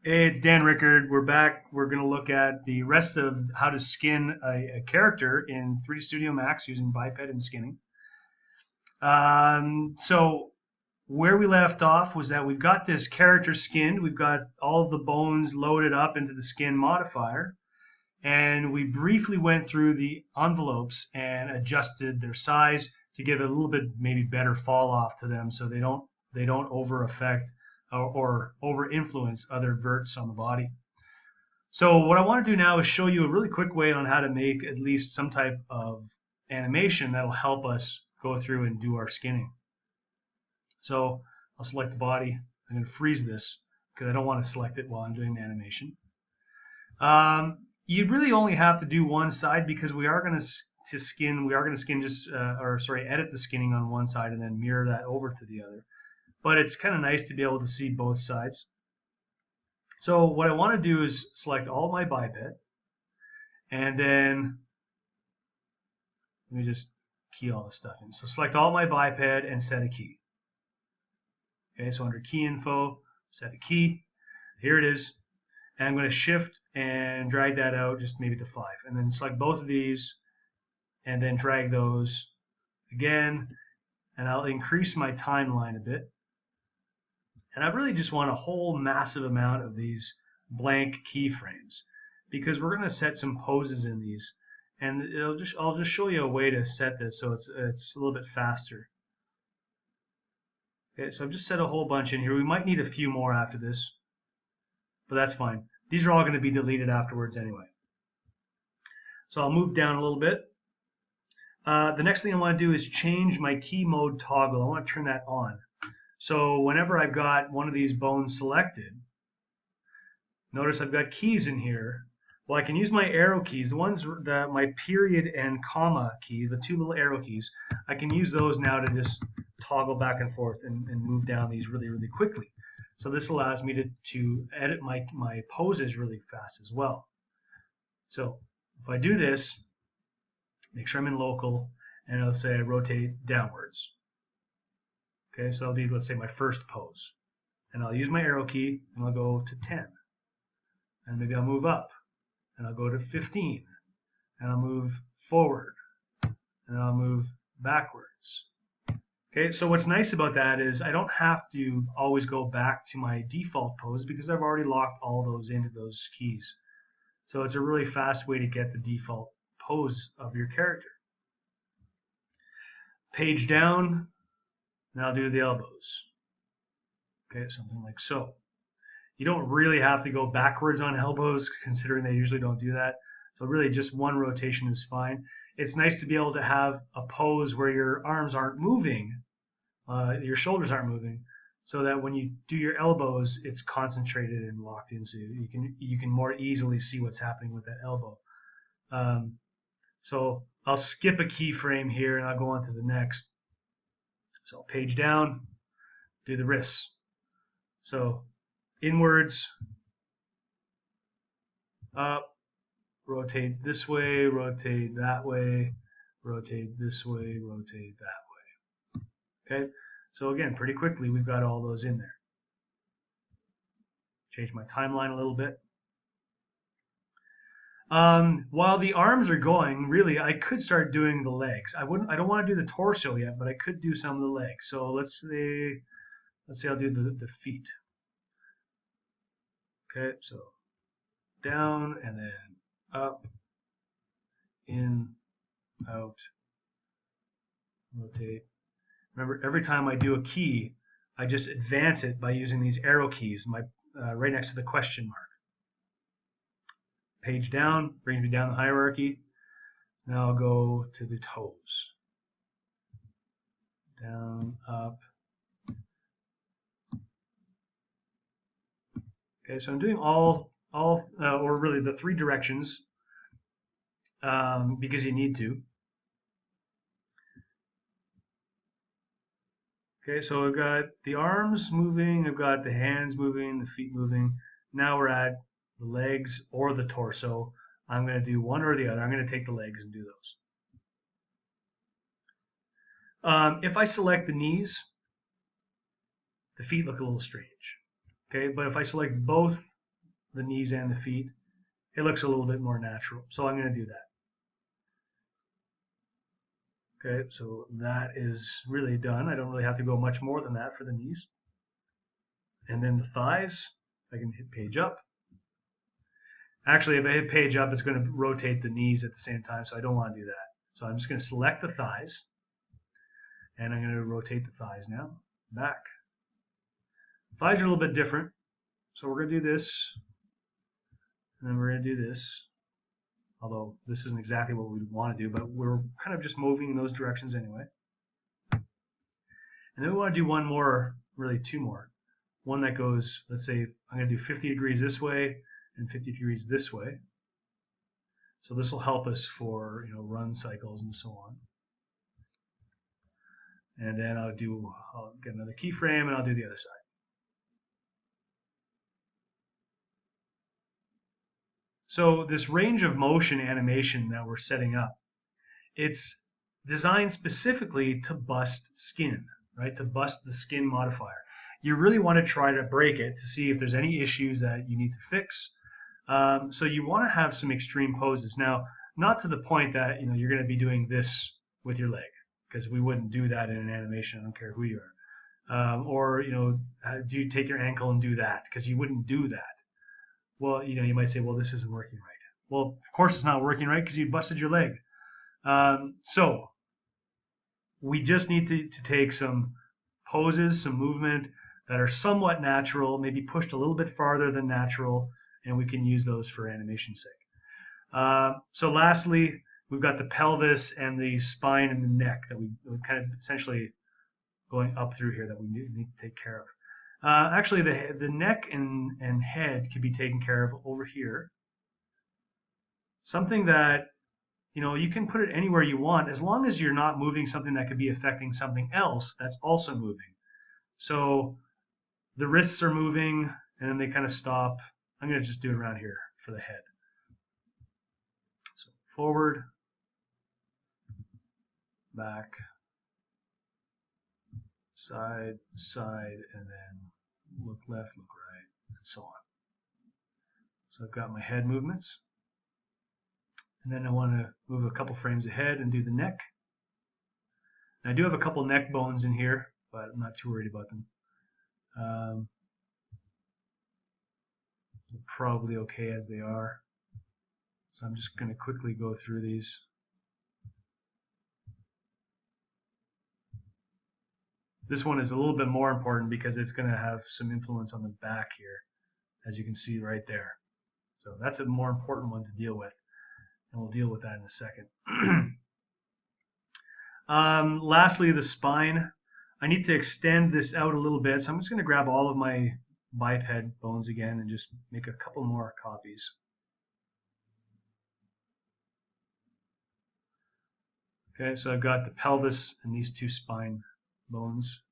Hey, it's Dan Rickard. We're back. We're going to look at the rest of how to skin a character in 3D Studio Max using biped and skinning. So where we left off was that we've got this character skinned. We've got all of the bones loaded up into the skin modifier. And we briefly went through the envelopes and adjusted their size to give it a little bit maybe better fall off to them so they don't over affect or over influence other verts on the body. So what I want to do now is show you a really quick way on how to make at least some type of animation that'll help us go through and do our skinning. So I'll select the body. I'm going to freeze this because I don't want to select it while I'm doing the animation. You really only have to do one side because we are going to skin just edit the skinning on one side and then mirror that over to the other. But it's kind of nice to be able to see both sides. So what I want to do is select all my biped, and then let me just key all this stuff in. So select all my biped and set a key. Okay, so under key info, set a key. Here it is. And I'm going to shift and drag that out just maybe to 5. And then select both of these and then drag those again. And I'll increase my timeline a bit. And I really just want a whole massive amount of these blank keyframes because we're going to set some poses in these. And I'll just show you a way to set this so it's a little bit faster. Okay, so I've just set a whole bunch in here. We might need a few more after this, but that's fine. These are all going to be deleted afterwards anyway. So I'll move down a little bit. The next thing I want to do is change my key mode toggle. I want to turn that on. So whenever I've got one of these bones selected, notice I've got keys in here. Well, I can use my arrow keys, my period and comma key, the 2 little arrow keys. I can use those now to just toggle back and forth and move down these really, really quickly. So this allows me to edit my poses really fast as well. So if I do this, make sure I'm in local, and I'll say I rotate downwards. Okay, so that'll be, let's say, my first pose. And I'll use my arrow key, and I'll go to 10. And maybe I'll move up, and I'll go to 15. And I'll move forward, and I'll move backwards. Okay, so what's nice about that is I don't have to always go back to my default pose because I've already locked all those into those keys. So it's a really fast way to get the default pose of your character. Page down. Now do the elbows. Okay, something like so. You don't really have to go backwards on elbows, considering they usually don't do that. So really just one rotation is fine. It's nice to be able to have a pose where your arms aren't moving, your shoulders aren't moving, so that when you do your elbows, it's concentrated and locked in, so you can more easily see what's happening with that elbow. So I'll skip a keyframe here and I'll go on to the next. So page down, do the wrists. So inwards, up, rotate this way, rotate that way, rotate this way, rotate that way. Okay, so again, pretty quickly we've got all those in there. Change my timeline a little bit. While the arms are going, really, I could start doing the legs. I don't want to do the torso yet, but I could do some of the legs. So let's say I'll do the feet. Okay, so down and then up, in, out, rotate. Remember, every time I do a key, I just advance it by using these arrow keys, right next to the question mark. Page down, brings me down the hierarchy. Now I'll go to the toes. Down, up. Okay, so I'm doing or really the 3 directions because you need to. Okay, so I've got the arms moving, I've got the hands moving, the feet moving. Now we're at the legs or the torso. I'm going to do one or the other. I'm going to take the legs and do those. If I select the knees, the feet look a little strange. Okay, but if I select both the knees and the feet, it looks a little bit more natural. So I'm going to do that. Okay, so that is really done. I don't really have to go much more than that for the knees. And then the thighs, I can hit page up. Actually, if I hit page up, it's going to rotate the knees at the same time, so I don't want to do that. So I'm just going to select the thighs, and I'm going to rotate the thighs now, back. Thighs are a little bit different, so we're going to do this, and then we're going to do this, although this isn't exactly what we want to do, but we're kind of just moving in those directions anyway. And then we want to do one more, really two more. One that goes, let's say I'm going to do 50 degrees this way and 50 degrees this way. So this will help us for, you know, run cycles and so on. And then I'll get another keyframe and I'll do the other side. So this range of motion animation that we're setting up, it's designed specifically to bust skin, right? To bust the skin modifier. You really want to try to break it to see if there's any issues that you need to fix. So you want to have some extreme poses. Now, not to the point that, you know, you're going to be doing this with your leg, because we wouldn't do that in an animation. I don't care who you are. Or, you know, do you take your ankle and do that? Because you wouldn't do that. Well, you know, you might say, well, this isn't working right. Well, of course it's not working right because you busted your leg. So we just need to take some poses, some movement that are somewhat natural, maybe pushed a little bit farther than natural, and we can use those for animation's sake. So lastly, we've got the pelvis and the spine and the neck that we kind of essentially going up through here that we need to take care of. Actually, the neck and head can be taken care of over here. Something that, you know, you can put it anywhere you want as long as you're not moving something that could be affecting something else that's also moving. So the wrists are moving and then they kind of stop. I'm going to just do it around here for the head. So forward, back, side, side, and then look left, look right, and so on. So I've got my head movements. And then I want to move a couple frames ahead and do the neck. And I do have a couple neck bones in here, but I'm not too worried about them. They're probably okay as they are. So I'm just going to quickly go through these. This one is a little bit more important because it's going to have some influence on the back here, as you can see right there. So that's a more important one to deal with, and we'll deal with that in a second. Lastly, the spine. I need to extend this out a little bit, so I'm just going to grab all of my biped bones again and just make a couple more copies. Okay, so I've got the pelvis and these two spine bones.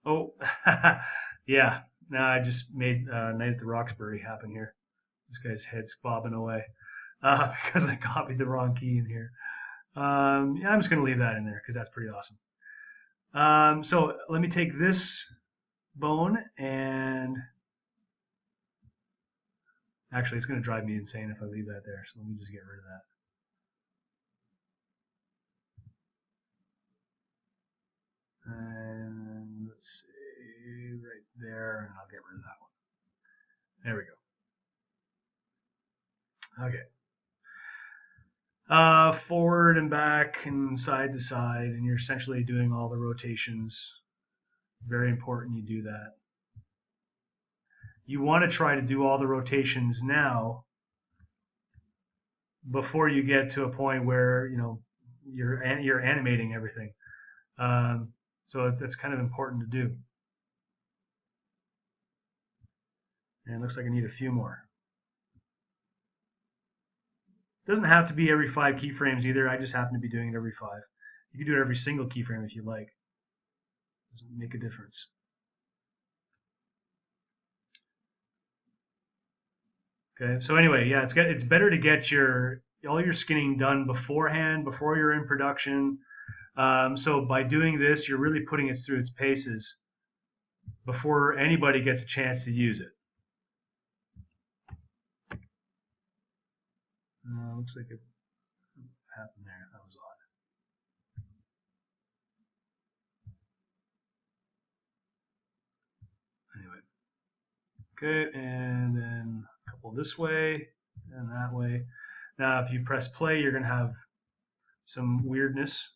Oh, yeah. Now I just made Night at the Roxbury happen here. This guy's head's bobbing away because I copied the wrong key in here. Yeah, I'm just going to leave that in there because that's pretty awesome. So let me take this bone and actually it's going to drive me insane if I leave that there. So let me just get rid of that. And let's see, right there, and I'll get rid of that one. There we go. Okay. Forward and back and side to side, and you're essentially doing all the rotations. Very important you do that. You want to try to do all the rotations now before you get to a point where, you know, you're animating everything. So that's kind of important to do. And it looks like I need a few more. It doesn't have to be every 5 keyframes either. I just happen to be doing it every 5. You can do it every single keyframe if you like. Doesn't make a difference. Okay, so anyway, yeah, it's better to get all your skinning done beforehand, before you're in production. So by doing this, you're really putting it through its paces. before anybody gets a chance to use it. Looks like it happened there. That was odd. Anyway. Okay, and then a couple this way and that way. Now, if you press play, you're going to have some weirdness.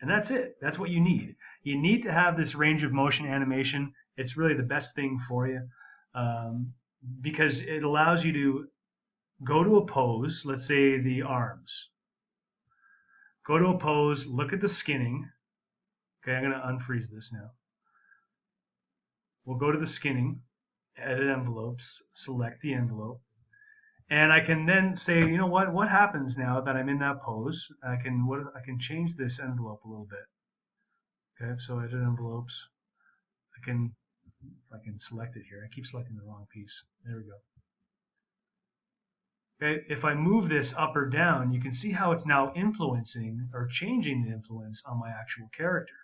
And that's it. That's what you need. You need to have this range of motion animation. It's really the best thing for you because it allows you to go to a pose, let's say the arms. Go to a pose, look at the skinning. Okay, I'm going to unfreeze this now. We'll go to the skinning, edit envelopes, select the envelope. And I can then say, you know what happens now that I'm in that pose? I can change this envelope a little bit. Okay, so edit envelopes. I can select it here. I keep selecting the wrong piece. There we go. Okay, if I move this up or down, you can see how it's now influencing or changing the influence on my actual character.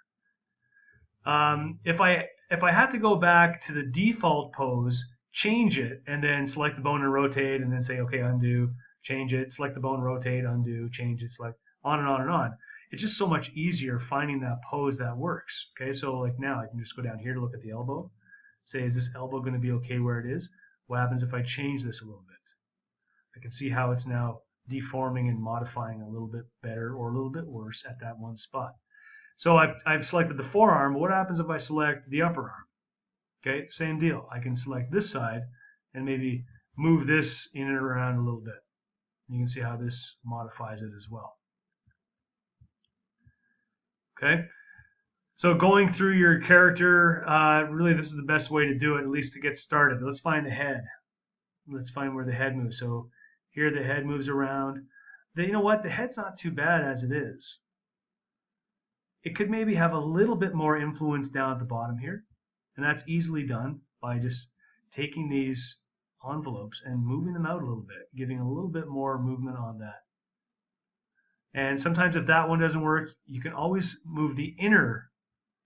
If I had to go back to the default pose, change it, and then select the bone and rotate, and then say, okay, undo, change it, select the bone, rotate, undo, change it, select, on and on and on. It's just so much easier finding that pose that works. Okay, so like now I can just go down here to look at the elbow. Say, is this elbow going to be okay where it is? What happens if I change this a little bit? I can see how it's now deforming and modifying a little bit better or a little bit worse at that one spot. So I've selected the forearm. What happens if I select the upper arm? Okay, same deal. I can select this side and maybe move this in and around a little bit. You can see how this modifies it as well. Okay, so going through your character, really this is the best way to do it, at least to get started. Let's find the head. Let's find where the head moves. So here the head moves around. Then you know what? The head's not too bad as it is. It could maybe have a little bit more influence down at the bottom here. And that's easily done by just taking these envelopes and moving them out a little bit, giving a little bit more movement on that. And sometimes if that one doesn't work, you can always move the inner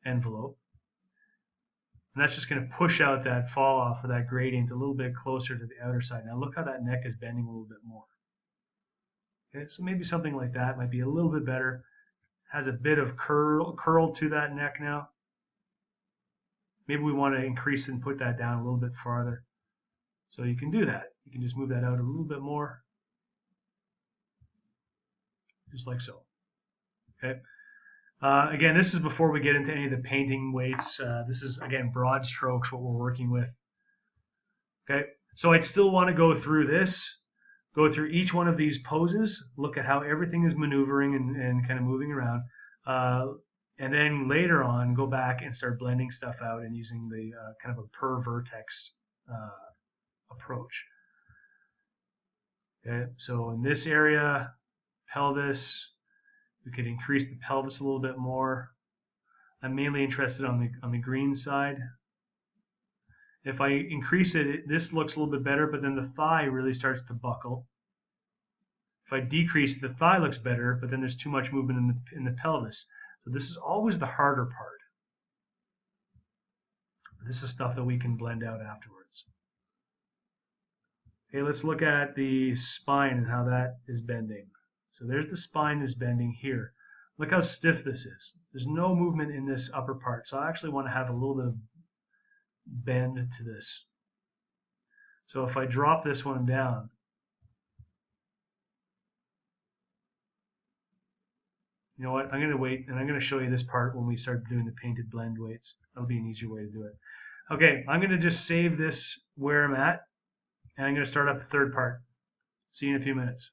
envelope. And that's just going to push out that fall off of that gradient a little bit closer to the outer side. Now look how that neck is bending a little bit more. Okay, so maybe something like that might be a little bit better. Has a bit of curl to that neck now. Maybe we want to increase and put that down a little bit farther. So you can do that. You can just move that out a little bit more. Just like so. Okay. Again, this is before we get into any of the painting weights. This is, again, broad strokes, what we're working with. Okay. So I'd still want to go through this, go through each one of these poses, look at how everything is maneuvering and kind of moving around. And then later on, go back and start blending stuff out and using the kind of a per vertex approach. Okay, so in this area, pelvis, we could increase the pelvis a little bit more. I'm mainly interested on the green side. If I increase it, this looks a little bit better, but then the thigh really starts to buckle. If I decrease it, the thigh looks better, but then there's too much movement in the pelvis. So this is always the harder part. This is stuff that we can blend out afterwards. Okay, let's look at the spine and how that is bending. So there's the spine is bending here. Look how stiff this is. There's no movement in this upper part. So I actually want to have a little bit of bend to this. So if I drop this one down, you know what, I'm going to wait and I'm going to show you this part when we start doing the painted blend weights. That'll be an easier way to do it. Okay, I'm going to just save this where I'm at, and I'm going to start up the third part. See you in a few minutes.